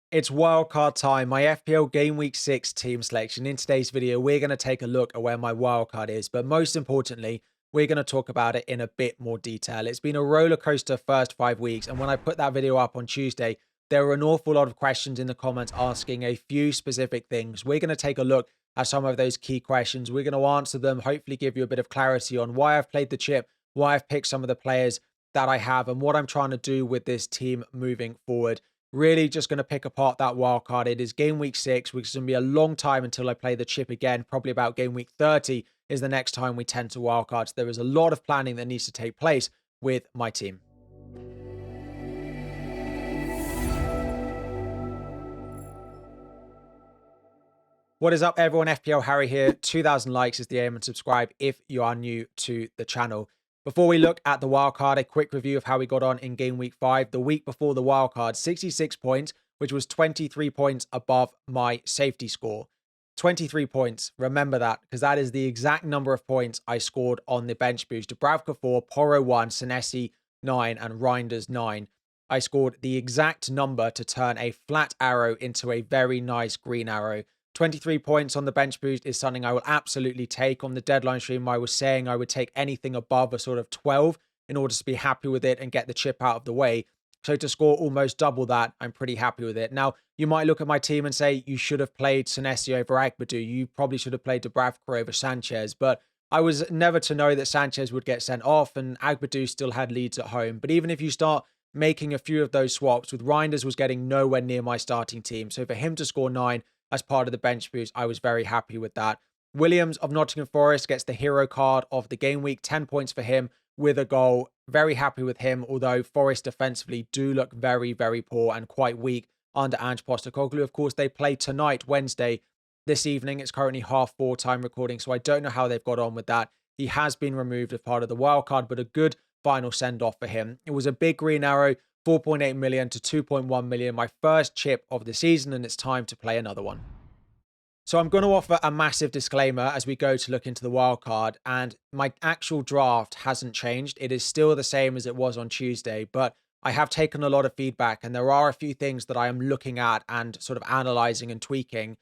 It's wildcard time, my FPL Game Week 6 team selection. In today's video, we're going to take a look at where my wildcard is, but most importantly, we're going to talk about it in a bit more detail. It's been a roller coaster first 5 weeks, and when I put that video up on Tuesday, there were an awful lot of questions in the comments asking a few specific things. We're going to take a look at some of those key questions. We're going to answer them, hopefully give you a bit of clarity on why I've played the chip, why I've picked some of the players that I have, and what I'm trying to do with this team moving forward. Really just going to pick apart that wild card. It is game week 6, which is going to be a long time until I play the chip again. Probably about game week 30 is the next time we tend to wildcards. There is a lot of planning that needs to take place with my team. What is up, everyone? FPL Harry here. 2,000 likes is the aim, and subscribe if you are new to the channel. Before we look at the wildcard, a quick review of how we got on in game week 5. The week before the wildcard, 66 points, which was 23 points above my safety score. 23 points, remember that, because that is the exact number of points I scored on the bench boost. Dubravka 4, Porro 1, Senesi 9, and Reinders 9. I scored the exact number to turn a flat arrow into a very nice green arrow. 23 points on the bench boost is something I will absolutely take. On the deadline stream, I was saying I would take anything above a sort of 12 in order to be happy with it and get the chip out of the way. So to score almost double that, I'm pretty happy with it. Now, you might look at my team and say, you should have played Senesi over Agbadu. You probably should have played Dubravka over Sanchez. But I was never to know that Sanchez would get sent off, and Agbadu still had leads at home. But even if you start making a few of those swaps, with Reinders was getting nowhere near my starting team. So for him to score 9 as part of the bench boost, I was very happy with that. Williams of Nottingham Forest gets the hero card of the game week, 10 points for him with a goal. Very happy with him, although Forest defensively do look very, very poor and quite weak under Ange Postecoglou. Of course, they play tonight, Wednesday, this evening. It's currently 4:30 time recording, so I don't know how they've got on with that. He has been removed as part of the wildcard, but a good final send-off for him. It was a big green arrow, 4.8 million to 2.1 million, my first chip of the season, and it's time to play another one. So I'm going to offer a massive disclaimer as we go to look into the wildcard, and my actual draft hasn't changed. It is still the same as it was on Tuesday, but I have taken a lot of feedback, and there are a few things that I am looking at and sort of analyzing and tweaking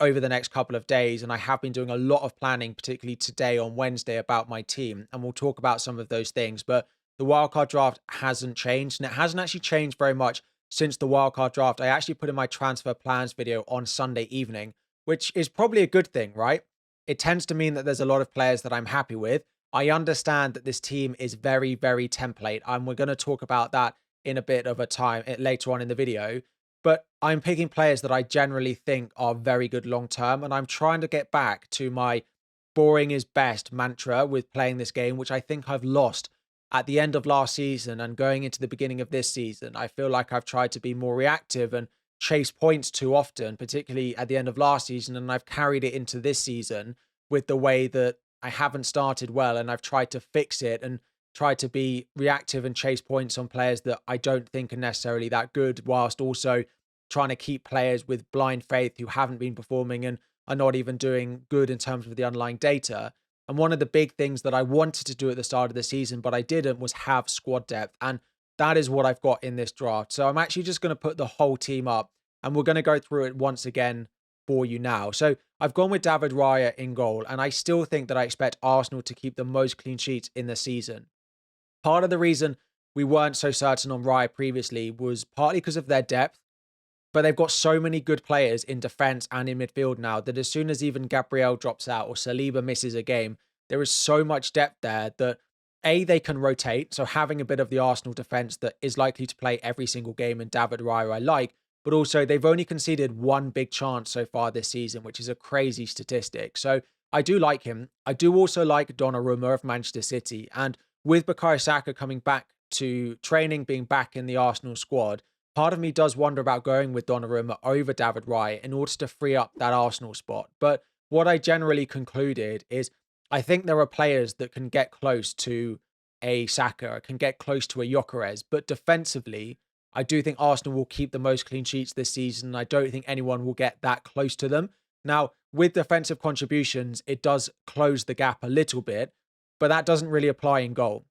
over the next couple of days. And I have been doing a lot of planning, particularly today on Wednesday, about my team, and we'll talk about some of those things. But the wildcard draft hasn't changed, and it hasn't actually changed very much since the wildcard draft. I actually put in my transfer plans video on Sunday evening, which is probably a good thing, right? It tends to mean that there's a lot of players that I'm happy with. I understand that this team is very, very template, and we're going to talk about that in a bit of a time later on in the video. But I'm picking players that I generally think are very good long term, and I'm trying to get back to my boring is best mantra with playing this game, which I think I've lost at the end of last season and going into the beginning of this season. I feel like I've tried to be more reactive and chase points too often, particularly at the end of last season, and I've carried it into this season with the way that I haven't started well, and I've tried to fix it and try to be reactive and chase points on players that I don't think are necessarily that good, whilst also trying to keep players with blind faith who haven't been performing and are not even doing good in terms of the underlying data. And one of the big things that I wanted to do at the start of the season, but I didn't, was have squad depth. And that is what I've got in this draft. So I'm actually just going to put the whole team up, and we're going to go through it once again for you now. So I've gone with David Raya in goal, and I still think that I expect Arsenal to keep the most clean sheets in the season. Part of the reason we weren't so certain on Raya previously was partly because of their depth, but they've got so many good players in defence and in midfield now that as soon as even Gabriel drops out or Saliba misses a game, there is so much depth there that A, they can rotate. So having a bit of the Arsenal defence that is likely to play every single game, and David Raya I like, but also they've only conceded one big chance so far this season, which is a crazy statistic. So I do like him. I do also like Donnarumma of Manchester City, and with Bukayo Saka coming back to training, being back in the Arsenal squad, part of me does wonder about going with Donnarumma over David Raya in order to free up that Arsenal spot. But what I generally concluded is I think there are players that can get close to a Saka, can get close to a Gyökeres, but defensively, I do think Arsenal will keep the most clean sheets this season. I don't think anyone will get that close to them. Now, with defensive contributions, it does close the gap a little bit, but that doesn't really apply in goal.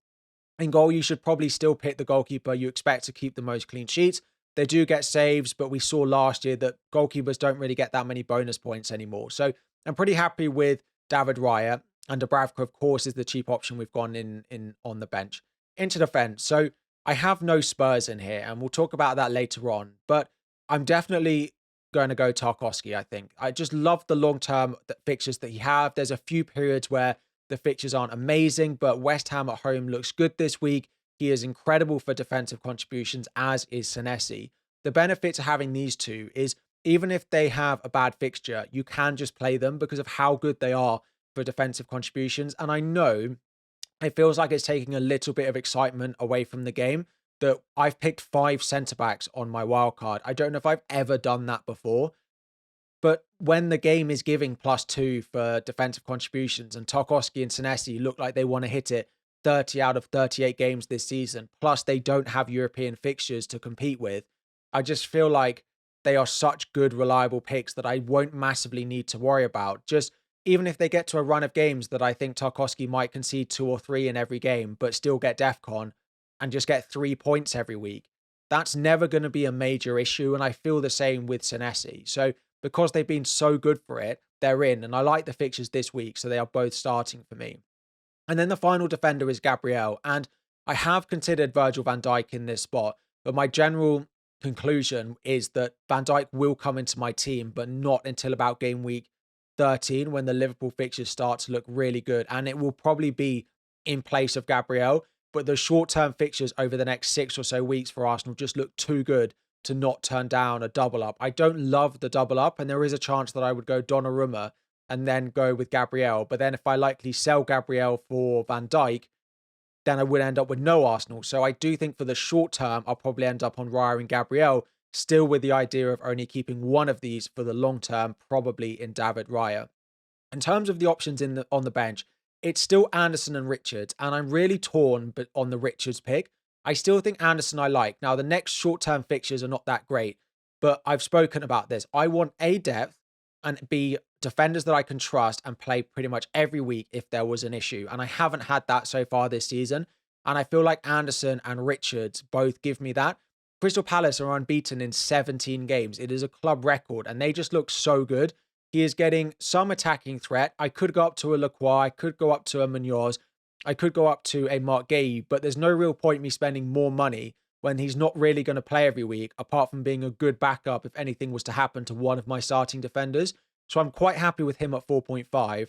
In goal, you should probably still pick the goalkeeper you expect to keep the most clean sheets. They do get saves, but we saw last year that goalkeepers don't really get that many bonus points anymore. So I'm pretty happy with David Raya, and Dubravka, of course, is the cheap option we've gone in on the bench. Into defense. So I have no Spurs in here, and we'll talk about that later on. But I'm definitely going to go Tarkowski, I think. I just love the long-term fixtures that he have. There's a few periods where the fixtures aren't amazing, but West Ham at home looks good this week. He is incredible for defensive contributions, as is Senesi. The benefit to having these two is even if they have a bad fixture, you can just play them because of how good they are for defensive contributions. And I know it feels like it's taking a little bit of excitement away from the game that I've picked 5 centre-backs on my wildcard. I don't know if I've ever done that before, but when the game is giving +2 for defensive contributions and Tarkowski and Senesi look like they want to hit it 30 out of 38 games this season, plus they don't have European fixtures to compete with, I just feel like they are such good, reliable picks that I won't massively need to worry about. Just even if they get to a run of games that I think Tarkowski might concede 2 or 3 in every game, but still get DEFCON and just get 3 points every week, that's never going to be a major issue. And I feel the same with Senesi. So because they've been so good for it, they're in. And I like the fixtures this week, so they are both starting for me. And then the final defender is Gabriel. And I have considered Virgil van Dijk in this spot, but my general conclusion is that Van Dijk will come into my team, but not until about game week 13 when the Liverpool fixtures start to look really good. And it will probably be in place of Gabriel. But the short-term fixtures over the next 6 or so weeks for Arsenal just look too good to not turn down a double up. I don't love the double up, and there is a chance that I would go Donnarumma and then go with Gabriel. But then if I likely sell Gabriel for Van Dijk, then I would end up with no Arsenal. So I do think for the short term, I'll probably end up on Raya and Gabriel, still with the idea of only keeping one of these for the long term, probably in David Raya. In terms of the options on the bench, it's still Anderson and Richards, and I'm really torn on the Richards pick. I still think Anderson I like. Now, the next short-term fixtures are not that great, but I've spoken about this. I want A, depth, and B, defenders that I can trust and play pretty much every week if there was an issue. And I haven't had that so far this season. And I feel like Anderson and Richards both give me that. Crystal Palace are unbeaten in 17 games. It is a club record, and they just look so good. He is getting some attacking threat. I could go up to a Lacroix. I could go up to a Munoz. I could go up to a Mark Gay, but there's no real point me spending more money when he's not really going to play every week, apart from being a good backup if anything was to happen to one of my starting defenders. So I'm quite happy with him at 4.5.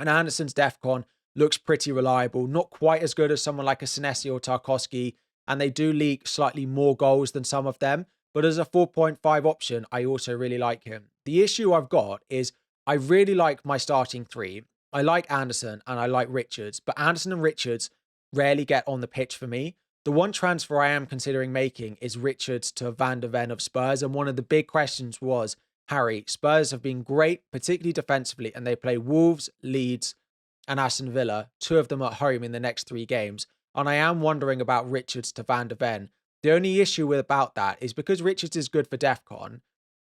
And Anderson's DEFCON looks pretty reliable. Not quite as good as someone like a Senesi or Tarkowski, and they do leak slightly more goals than some of them. But as a 4.5 option, I also really like him. The issue I've got is I really like my starting 3. I like Anderson and I like Richards, but Anderson and Richards rarely get on the pitch for me. The one transfer I am considering making is Richards to Van de Ven of Spurs. And one of the big questions was, Harry, Spurs have been great, particularly defensively, and they play Wolves, Leeds, and Aston Villa, 2 of them at home in the next 3 games. And I am wondering about Richards to Van de Ven. The only issue about that is because Richards is good for DEFCON,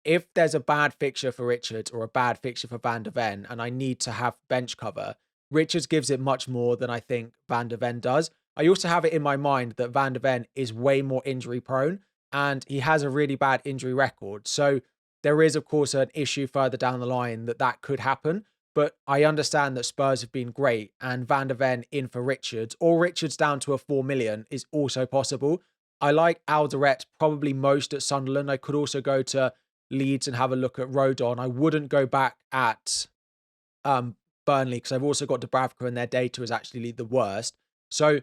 if there's a bad fixture for Richards or a bad fixture for Van de Ven and I need to have bench cover, Richards gives it much more than I think Van de Ven does. I also have it in my mind that Van de Ven is way more injury prone and he has a really bad injury record. So there is, of course, an issue further down the line that could happen. But I understand that Spurs have been great and Van de Ven in for Richards or Richards down to a 4 million is also possible. I like Alderette probably most at Sunderland. I could also go to Leeds and have a look at Rodon. I wouldn't go back at Burnley because I've also got Dubravka and their data is actually the worst. So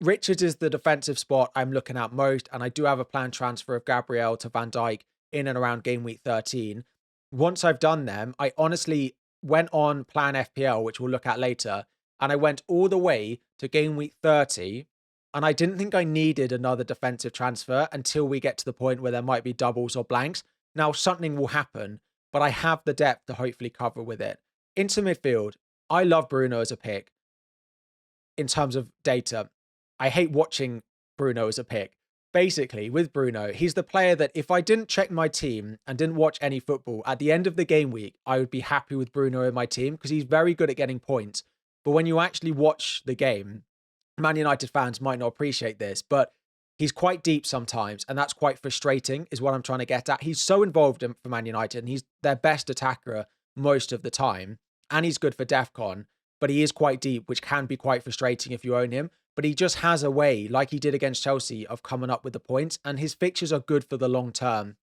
Richards is the defensive spot I'm looking at most, and I do have a planned transfer of Gabriel to Van Dijk in and around game week 13. Once I've done them, I honestly went on plan FPL, which we'll look at later, and I went all the way to game week 30, and I didn't think I needed another defensive transfer until we get to the point where there might be doubles or blanks. Now, something will happen, but I have the depth to hopefully cover with it. Into midfield, I love Bruno as a pick in terms of data. I hate watching Bruno as a pick. Basically, with Bruno, he's the player that if I didn't check my team and didn't watch any football, at the end of the game week, I would be happy with Bruno in my team because he's very good at getting points. But when you actually watch the game, Man United fans might not appreciate this, but he's quite deep sometimes, and that's quite frustrating, is what I'm trying to get at. He's so involved for Man United, and he's their best attacker most of the time, and he's good for DEFCON, but he is quite deep, which can be quite frustrating if you own him. But he just has a way, like he did against Chelsea, of coming up with the points, and his fixtures are good for the long term.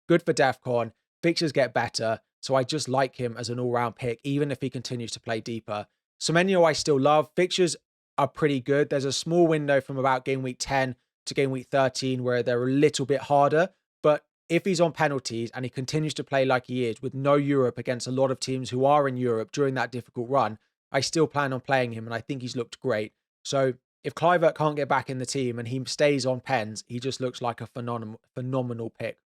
Good for DEFCON, fixtures get better, so I just like him as an all-round pick, even if he continues to play deeper. Semenyo I still love. Fixtures are pretty good. There's a small window from about game week 10 to game week 13 where they're a little bit harder, but if he's on penalties and he continues to play like he is with no Europe against a lot of teams who are in Europe during that difficult run, I still plan on playing him, and I think he's looked great. So if Kluivert can't get back in the team and he stays on pens, he just looks like a phenomenal pick.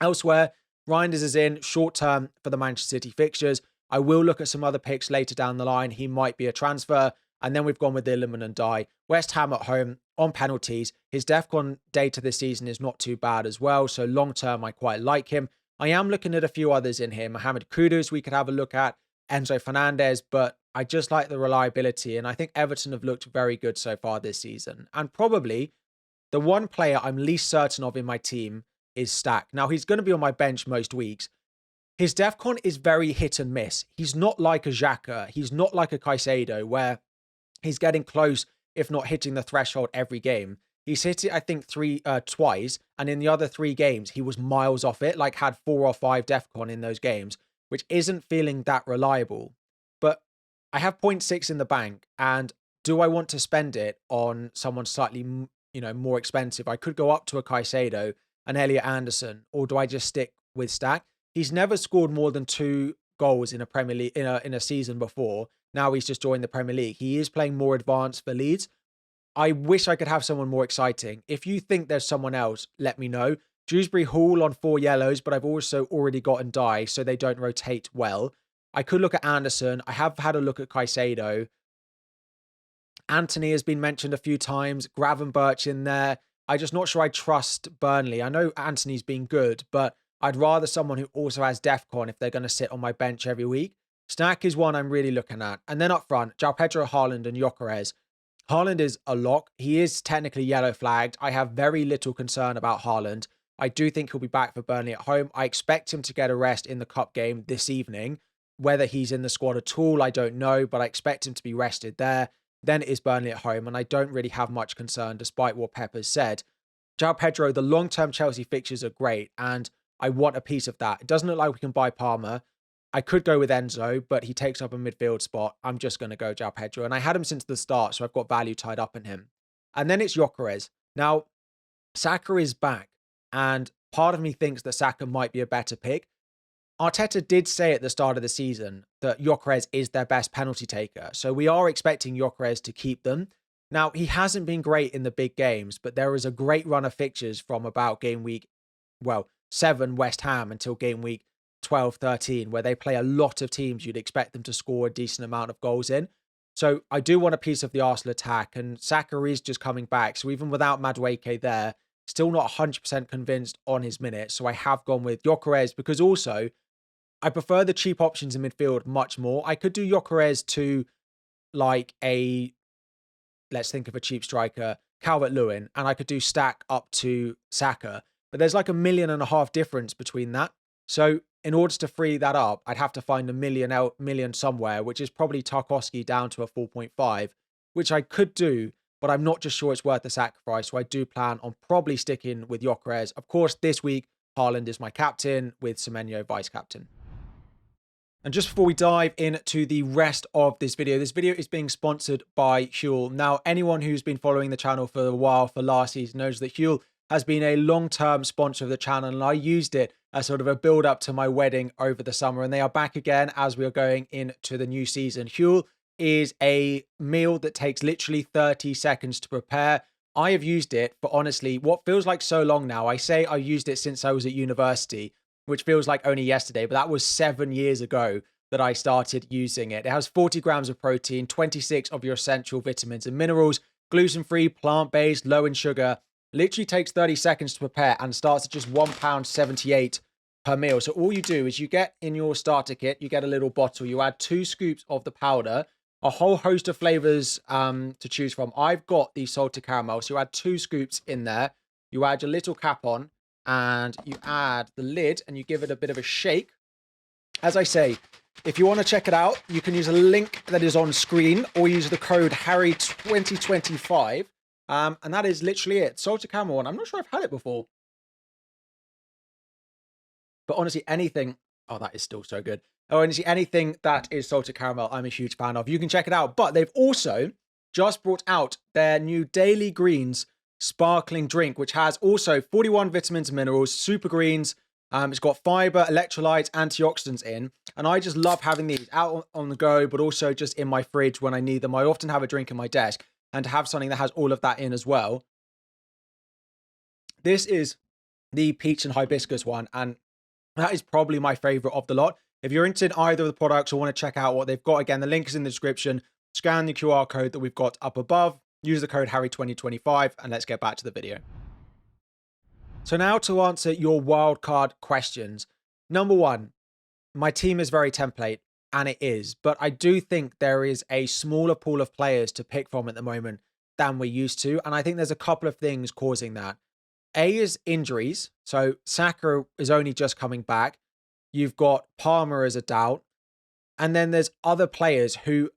Elsewhere, Reinders is in short term for the Manchester City fixtures. I will look at some other picks later down the line. He might be a transfer. And then we've gone with Illiman and Dye. West Ham at home on penalties. His DEFCON data this season is not too bad as well. So long term, I quite like him. I am looking at a few others in here. Mohamed Kudus we could have a look at. Enzo Fernandez. But I just like the reliability. And I think Everton have looked very good so far this season. And probably the one player I'm least certain of in my team is Stack. Now, he's going to be on my bench most weeks. His DEFCON is very hit and miss. He's not like a Xhaka. He's not like a Caicedo, where he's getting close, if not hitting the threshold every game. He's hit it, I think, twice. And in the other 3 games, he was miles off it, like had 4 or 5 DEFCON in those games, which isn't feeling that reliable. But I have 0.6 in the bank. And do I want to spend it on someone slightly, more expensive? I could go up to a Caicedo, an Elliot Anderson, or do I just stick with Stack? He's never scored more than 2 goals in a Premier League in a season before. Now he's just joined the Premier League. He is playing more advanced for Leeds. I wish I could have someone more exciting. If you think there's someone else, let me know. Dewsbury Hall on 4 yellows, but I've also already gotten Dye, so they don't rotate well. I could look at Anderson. I have had a look at Caicedo. Anthony has been mentioned a few times. Gravenberch in there. I'm just not sure I trust Burnley. I know Anthony's been good, but I'd rather someone who also has DEFCON if they're going to sit on my bench every week. Stack is one I'm really looking at. And then up front, João Pedro, Haaland and Gyökeres. Haaland is a lock. He is technically yellow flagged. I have very little concern about Haaland. I do think he'll be back for Burnley at home. I expect him to get a rest in the cup game this evening. Whether he's in the squad at all, I don't know, but I expect him to be rested there. Then it is Burnley at home, and I don't really have much concern despite what Pep has said. João Pedro, the long-term Chelsea fixtures are great, and I want a piece of that. It doesn't look like we can buy Palmer. I could go with Enzo, but he takes up a midfield spot. I'm just going to go João Pedro. And I had him since the start, so I've got value tied up in him. And then it's Gyökeres. Now, Saka is back, and part of me thinks that Saka might be a better pick. Arteta did say at the start of the season that Gyökeres is their best penalty taker. So we are expecting Gyökeres to keep them. Now, he hasn't been great in the big games, but there is a great run of fixtures from about game week, 7 West Ham until game week 12, 13, where they play a lot of teams you'd expect them to score a decent amount of goals in. So I do want a piece of the Arsenal attack, and Saka is just coming back. So even without Madueke there, still not 100% convinced on his minutes. So I have gone with Gyökeres because also I prefer the cheap options in midfield much more. I could do Gyökeres to let's think of a cheap striker, Calvert-Lewin, and I could do Stack up to Saka. But there's like $1.5 million difference between that. So in order to free that up, I'd have to find $1 million somewhere, which is probably Tarkowski down to a 4.5, which I could do, but I'm not just sure it's worth the sacrifice. So I do plan on probably sticking with Gyökeres. Of course, this week, Haaland is my captain with Semenyo vice captain. And just before we dive into the rest of this video is being sponsored by Huel. Now, anyone who's been following the channel for a while for last season knows that Huel has been a long-term sponsor of the channel, and I used it as sort of a build-up to my wedding over the summer, and they are back again as we are going into the new season. Huel is a meal that takes literally 30 seconds to prepare. I have used it for honestly what feels like so long now. I say I used it since I was at university, which feels like only yesterday, but that was 7 years ago that I started using it. It has 40 grams of protein, 26 of your essential vitamins and minerals, gluten-free, plant-based, low in sugar. Literally takes 30 seconds to prepare and starts at just £1.78 per meal. So all you do is you get in your starter kit, you get a little bottle, you add 2 scoops of the powder, a whole host of flavors to choose from. I've got the salted caramel, so you add 2 scoops in there. you add your little cap on, and you add the lid, and you give it a bit of a shake. As I say, if you want to check it out, you can use a link that is on screen, or use the code Harry2025. And that is literally it. Salted caramel one. I'm not sure I've had it before. But honestly, anything... Oh, that is still so good. Oh, honestly, anything that is salted caramel, I'm a huge fan of. You can check it out. But they've also just brought out their new Daily Greens sparkling drink, which has also 41 vitamins and minerals, super greens. It's got fiber, electrolytes, antioxidants in. And I just love having these out on the go, but also just in my fridge when I need them. I often have a drink in my desk, and to have something that has all of that in as well. This is the peach and hibiscus one, and that is probably my favorite of the lot. If you're interested in either of the products or want to check out what they've got, again, the link is in the description. Scan the QR code that we've got up above. Use the code Harry2025, and let's get back to the video. So now to answer your wildcard questions. Number one, my team is very template, and it is. But I do think there is a smaller pool of players to pick from at the moment than we used to. And I think there's a couple of things causing that. A is injuries. So Saka is only just coming back. You've got Palmer as a doubt. And then there's other players who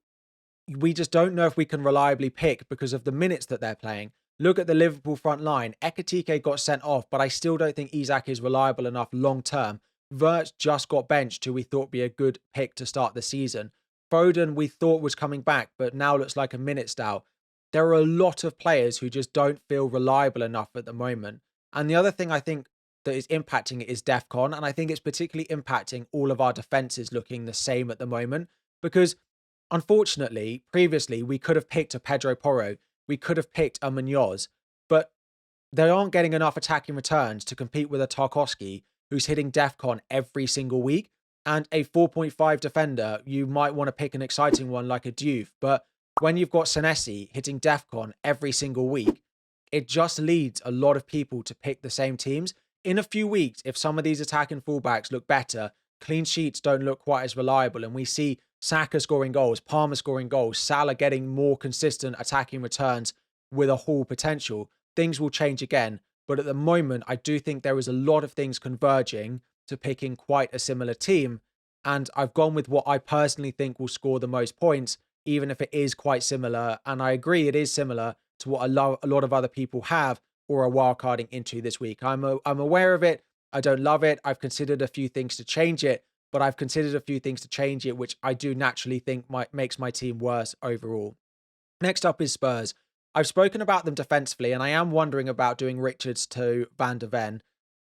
we just don't know if we can reliably pick because of the minutes that they're playing. Look at the Liverpool front line. Ekitike got sent off, but I still don't think Isak is reliable enough long term. Wirtz just got benched, who we thought would be a good pick to start the season. Foden we thought was coming back, but now looks like a minute stout. There are a lot of players who just don't feel reliable enough at the moment. And the other thing I think that is impacting it is DEFCON. And I think it's particularly impacting all of our defenses looking the same at the moment. Because unfortunately, previously, we could have picked a Pedro Porro. We could have picked a Munoz. But they aren't getting enough attacking returns to compete with a Tarkowski, who's hitting DEFCON every single week. And a 4.5 defender, you might want to pick an exciting one like a Diouf. But when you've got Senesi hitting DEFCON every single week, it just leads a lot of people to pick the same teams. In a few weeks, if some of these attacking fullbacks look better, clean sheets don't look quite as reliable, and we see Saka scoring goals, Palmer scoring goals, Salah getting more consistent attacking returns with a Huel potential, things will change again. But at the moment, I do think there is a lot of things converging to picking quite a similar team. And I've gone with what I personally think will score the most points, even if it is quite similar. And I agree it is similar to what a lot of other people have or are wildcarding into this week. I'm aware of it. I don't love it. I've considered a few things to change it, but I've considered a few things to change it, which I do naturally think makes my team worse overall. Next up is Spurs. I've spoken about them defensively, and I am wondering about doing Richards to Van de Ven.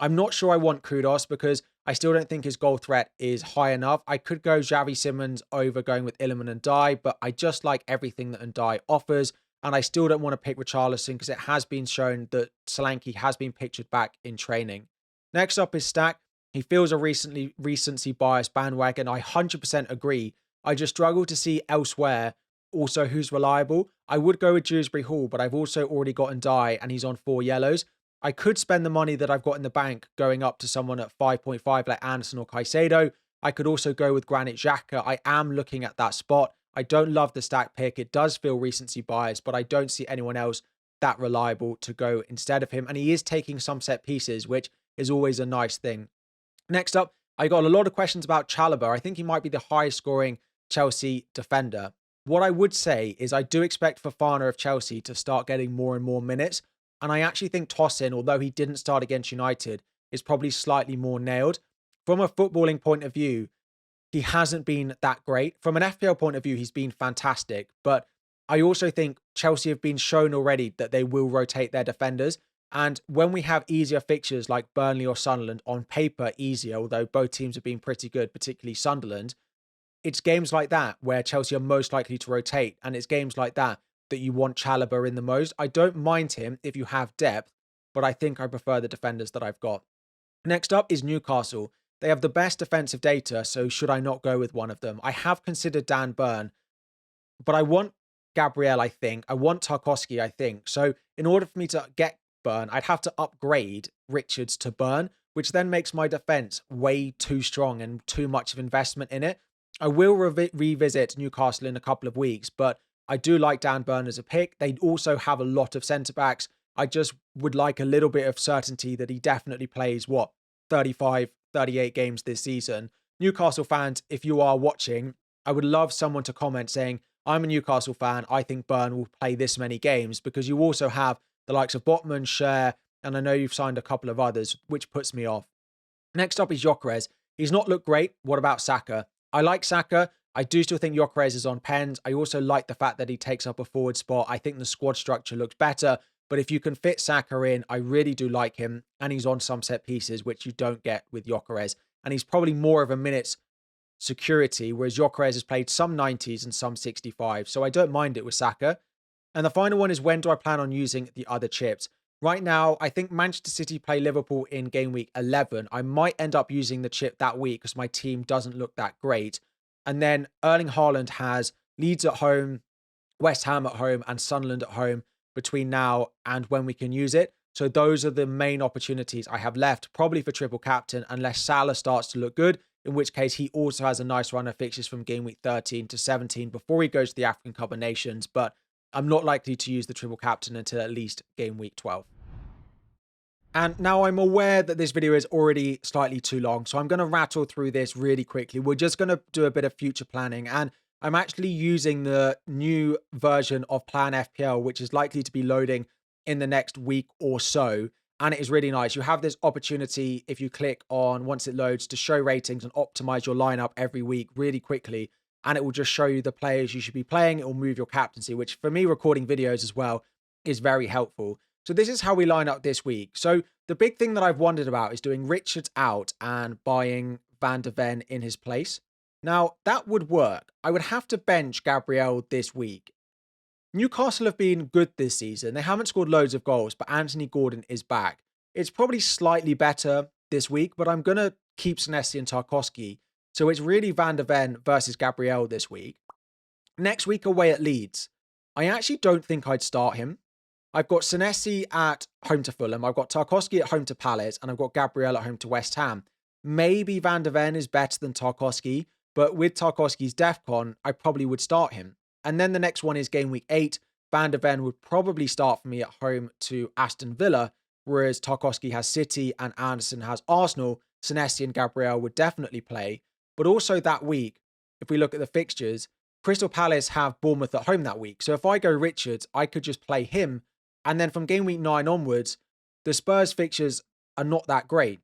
I'm not sure I want Kudos because I still don't think his goal threat is high enough. I could go Xavi Simons over going with Illiman and Dye, but I just like everything that Ndai offers. And I still don't want to pick Richarlison because it has been shown that Solanke has been pictured back in training. Next up is Stack. He feels a recency bias bandwagon. I 100% agree. I just struggle to see elsewhere also who's reliable. I would go with Dewsbury Hall, but I've also already got Ndai and he's on 4 yellows. I could spend the money that I've got in the bank going up to someone at 5.5 like Anderson or Caicedo. I could also go with Granit Xhaka. I am looking at that spot. I don't love the Stack pick. It does feel recency bias, but I don't see anyone else that reliable to go instead of him. And he is taking some set pieces, which is always a nice thing. Next up, I got a lot of questions about Chalobah. I think he might be the highest scoring Chelsea defender. What I would say is I do expect Fofana of Chelsea to start getting more and more minutes. And I actually think Tosin, although he didn't start against United, is probably slightly more nailed. From a footballing point of view, he hasn't been that great. From an FPL point of view, he's been fantastic. But I also think Chelsea have been shown already that they will rotate their defenders. And when we have easier fixtures like Burnley or Sunderland, on paper easier, although both teams have been pretty good, particularly Sunderland, it's games like that where Chelsea are most likely to rotate. And it's games like that that you want Chalobah in the most. I don't mind him if you have depth, but I think I prefer the defenders that I've got. Next up is Newcastle. They have the best defensive data, so should I not go with one of them? I have considered Dan Burn, but I want Gabriel, I think. I want Tarkowski, I think. So in order for me to get Burn, I'd have to upgrade Richards to Burn, which then makes my defense way too strong and too much of investment in it. I will revisit Newcastle in a couple of weeks, but I do like Dan Burn as a pick. They also have a lot of centre-backs. I just would like a little bit of certainty that he definitely plays, 35, 38 games this season. Newcastle fans, if you are watching, I would love someone to comment saying, I'm a Newcastle fan. I think Burn will play this many games, because you also have the likes of Botman, Cher, and I know you've signed a couple of others, which puts me off. Next up is Gyökeres. He's not looked great. What about Saka? I like Saka. I do still think Gyökeres is on pens. I also like the fact that he takes up a forward spot. I think the squad structure looks better. But if you can fit Saka in, I really do like him. And he's on some set pieces, which you don't get with Gyökeres. And he's probably more of a minutes security, whereas Gyökeres has played some 90s and some 65. So I don't mind it with Saka. And the final one is, when do I plan on using the other chips? Right now, I think Manchester City play Liverpool in game week 11. I might end up using the chip that week because my team doesn't look that great. And then Erling Haaland has Leeds at home, West Ham at home, and Sunderland at home between now and when we can use it. So those are the main opportunities I have left, probably for triple captain, unless Salah starts to look good, in which case he also has a nice run of fixtures from game week 13 to 17 before he goes to the African Cup of Nations. But I'm not likely to use the triple captain until at least game week 12. And now I'm aware that this video is already slightly too long, so I'm going to rattle through this really quickly. We're just going to do a bit of future planning, and I'm actually using the new version of Plan FPL, which is likely to be loading in the next week or so. And it is really nice. You have this opportunity, if you click on once it loads, to show ratings and optimize your lineup every week really quickly. And it will just show you the players you should be playing. It will move your captaincy, which for me, recording videos as well, is very helpful. So this is how we line up this week. So the big thing that I've wondered about is doing Richards out and buying Van de Ven in his place. Now, that would work. I would have to bench Gabriel this week. Newcastle have been good this season. They haven't scored loads of goals, but Anthony Gordon is back. It's probably slightly better this week, but I'm going to keep Senesi and Tarkowski. So it's really Van de Ven versus Gabriel this week. Next week away at Leeds. I actually don't think I'd start him. I've got Senesi at home to Fulham. I've got Tarkowski at home to Palace. And I've got Gabriel at home to West Ham. Maybe Van de Ven is better than Tarkowski. But with Tarkowski's DEFCON, I probably would start him. And then the next one is game week 8. Van de Ven would probably start for me at home to Aston Villa. Whereas Tarkowski has City and Anderson has Arsenal. Senesi and Gabriel would definitely play. But also that week, if we look at the fixtures, Crystal Palace have Bournemouth at home that week. So if I go Richards, I could just play him. And then from game week 9 onwards, the Spurs fixtures are not that great.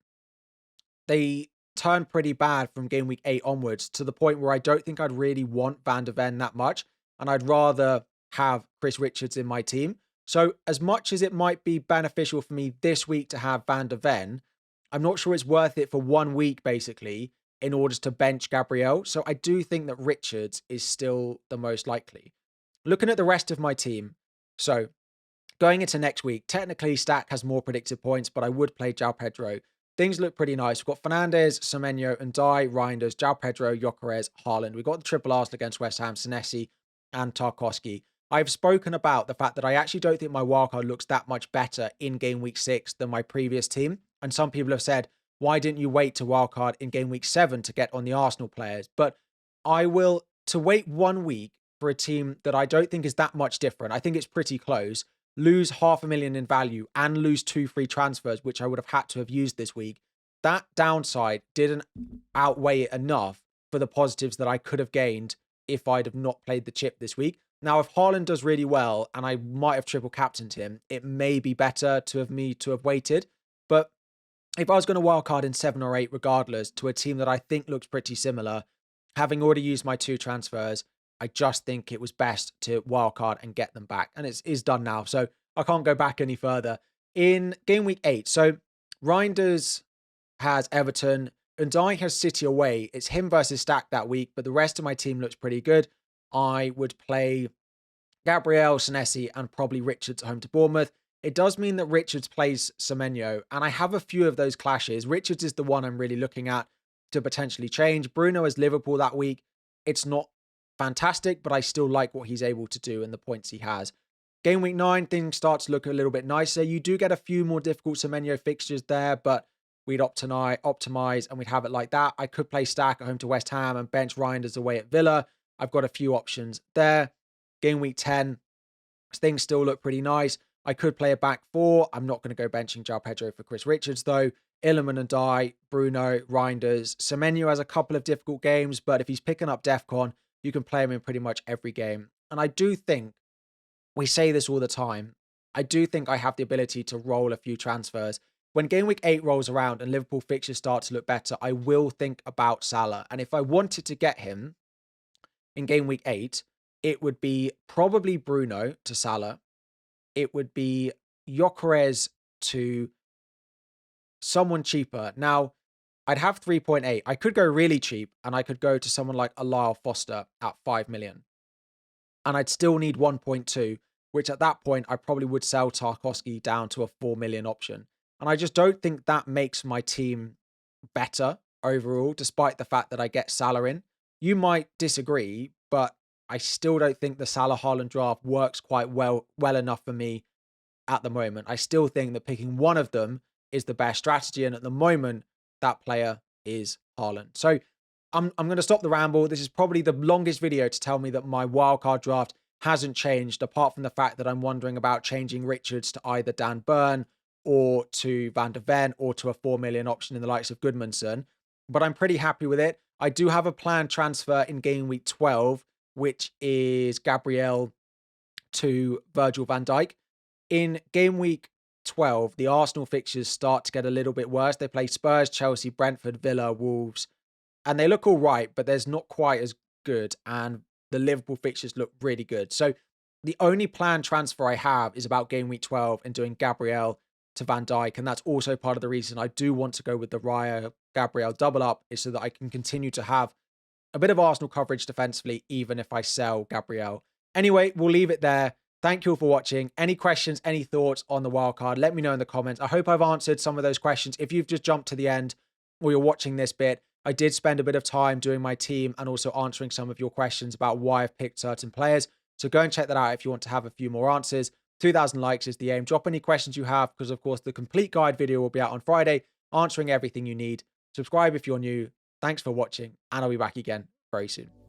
They turn pretty bad from game week 8 onwards, to the point where I don't think I'd really want Van de Ven that much. And I'd rather have Chris Richards in my team. So as much as it might be beneficial for me this week to have Van de Ven, I'm not sure it's worth it for 1 week, basically, in order to bench Gabriel. So I do think that Richards is still the most likely. Looking at the rest of my team. So going into next week, technically Stack has more predicted points, but I would play João Pedro. Things look pretty nice. We've got Fernandes, Semenyo, and Reinders, João Pedro, Gyökeres, Haaland. We've got the triple Arsenal against West Ham, Senesi, and Tarkowski. I've spoken about the fact that I actually don't think my wildcard looks that much better in game week 6 than my previous team. And some people have said, why didn't you wait to wildcard in game week 7 to get on the Arsenal players? But I will, to wait 1 week for a team that I don't think is that much different. I think it's pretty close. Lose $500,000 in value and lose 2 free transfers, which I would have had to have used this week. That downside didn't outweigh it enough for the positives that I could have gained if I'd have not played the chip this week. Now, if Haaland does really well and I might have triple captained him, it may be better to have waited. But if I was going to wildcard in 7 or 8 regardless to a team that I think looks pretty similar, having already used my 2 transfers, I just think it was best to wildcard and get them back. And it is done now, so I can't go back any further. In game week 8, so Reinders has Everton, Undai has City away. It's him versus Stack that week, but the rest of my team looks pretty good. I would play Gabriel, Senesi, and probably Richards at home to Bournemouth. It does mean that Richards plays Semenyo, and I have a few of those clashes. Richards is the one I'm really looking at to potentially change. Bruno has Liverpool that week. It's not fantastic, but I still like what he's able to do and the points he has. Game week 9, things start to look a little bit nicer. You do get a few more difficult Semenyo fixtures there, but we'd optimize and we'd have it like that. I could play Stack at home to West Ham and bench Reinders away at Villa. I've got a few options there. Game week 10, things still look pretty nice. I could play a back four. I'm not going to go benching João Pedro for Chris Richards, though. Illiman and Dye, Bruno, Reinders. Semenyo has a couple of difficult games, but if he's picking up DEFCON, you can play him in pretty much every game. And I do think, we say this all the time, I do think I have the ability to roll a few transfers. When game week 8 rolls around and Liverpool fixtures start to look better, I will think about Salah. And if I wanted to get him in game week 8, it would be probably Bruno to Salah. It would be Gyökeres to someone cheaper. Now, I'd have 3.8. I could go really cheap and I could go to someone like Lyle Foster at 5 million. And I'd still need 1.2, which at that point, I probably would sell Tarkowski down to a 4 million option. And I just don't think that makes my team better overall, despite the fact that I get Salah in. You might disagree, but I still don't think the Salah Haaland draft works quite well enough for me at the moment. I still think that picking one of them is the best strategy. And at the moment, that player is Haaland. So I'm going to stop the ramble. This is probably the longest video to tell me that my wildcard draft hasn't changed, apart from the fact that I'm wondering about changing Richards to either Dan Burn or to Van der Ven or to a 4 million option in the likes of Goodmanson. But I'm pretty happy with it. I do have a planned transfer in game week 12, which is Gabriel to Virgil van Dijk. In game week 12, the Arsenal fixtures start to get a little bit worse. They play Spurs, Chelsea, Brentford, Villa, Wolves, and they look all right, but there's not quite as good. And the Liverpool fixtures look really good. So the only planned transfer I have is about game week 12 and doing Gabriel to Van Dijk. And that's also part of the reason I do want to go with the Raya Gabriel double up, is so that I can continue to have a bit of Arsenal coverage defensively, even if I sell Gabriel. Anyway, we'll leave it there. Thank you all for watching. Any questions, any thoughts on the wildcard, let me know in the comments. I hope I've answered some of those questions. If you've just jumped to the end or you're watching this bit, I did spend a bit of time doing my team and also answering some of your questions about why I've picked certain players. So go and check that out if you want to have a few more answers. 2,000 likes is the aim. Drop any questions you have, because of course the complete guide video will be out on Friday, answering everything you need. Subscribe if you're new. Thanks for watching, and I'll be back again very soon.